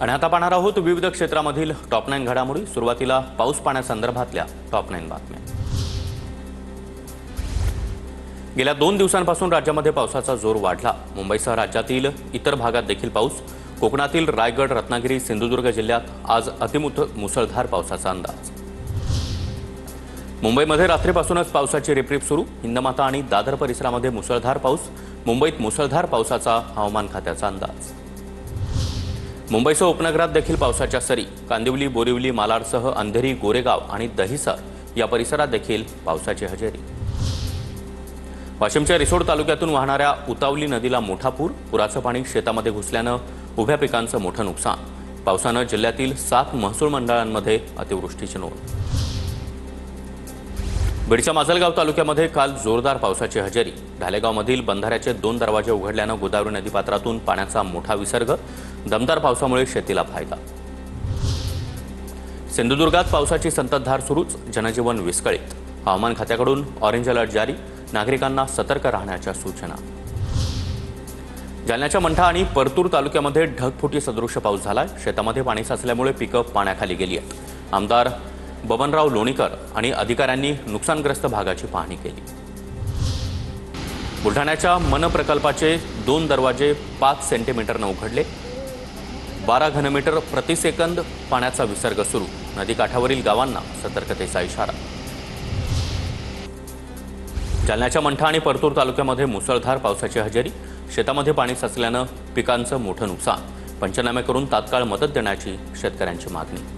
आणि आता पाहणार आहोत विविध क्षेत्रामधील टॉप 9 घडामोडी। सुरुवातीला पाऊस पाण्यासंदर्भातल्या टॉप 9 बातम्या। गेल्या 2 दिवसांपासून राज्यामध्ये पावसाचा जोर वाढला। मुंबईसह राज्यातील इतर भागात देखील पाऊस। कोकणातील रायगड, रत्नागिरी, सिंधुदुर्ग जिल्ह्यात आज मुसळधार पावसाचा अंदाज। मुंबईमध्ये रात्रीपासूनच पावसाची रिपरिप सुरू। हिंदमाता आणि दादर परिसरामध्ये मुसळधार पाऊस। मुंबईत मुसळधार पावसाचा हवामान खात्याचा अंदाज। मुंबईसह उपनगरात देखील पावसाच्या सरी। कांदिवली, बोरिवली, मालाडसह अंधेरी, गोरेगाव आणि दहिसर या परिसरात देखील पावसाची हजेरी। वाशिमच्या रिसोड तालुक्यातून वाहणाऱ्या उतावली नदीला मोठा पूर। पुराचं पाणी शेतामध्ये घुसल्यानं उभ्या पिकांचं मोठं नुकसान। पावसानं जिल्ह्यातील 7 महसूल मंडळांमध्ये अतिवृष्टीची नोंद। बीडच्या माजलगाव तालुक्यामध्ये काल जोरदार पावसाची हजेरी। ढालेगावमधील बंधाऱ्याचे 2 दरवाजे उघडल्यानं गोदावरी नदीपात्रातून पाण्याचा मोठा विसर्ग। दमदार पावसामुळे शेतीला फायदा। सिंधुदुर्गात पावसाची संततधार सुरूच। जनजीवन विस्कळीत। हवामान खात्याकडून ऑरेंज अलर्ट जारी। नागरिकांना सतर्क राहण्याच्या सूचना। जालन्याच्या मंठा आणि परतूर तालुक्यामध्ये ढगफुटी सदृश पाऊस झालाय। शेतामध्ये पाणी साचल्यामुळे पिकं पाण्याखाली गेली आहेत। आमदार बबनराव लोणीकर आणि अधिकाऱ्यांनी नुकसानग्रस्त भागाची पाहणी केली। बुलढाण्याच्या मन प्रकल्पाचे 2 दरवाजे 5 सेंटीमीटरनं उघडले। 12 घनमीटर प्रतिसेकंद पाण्याचा विसर्ग सुरू। नदीकाठावरील गावांना सतर्कतेचा इशारा। जालन्याच्या मंठा आणि परतूर तालुक्यामध्ये मुसळधार पावसाची हजेरी। शेतामध्ये पाणी साचल्यानं पिकांचं मोठं नुकसान। पंचनामे करून तात्काळ मदत देण्याची शेतकऱ्यांची मागणी।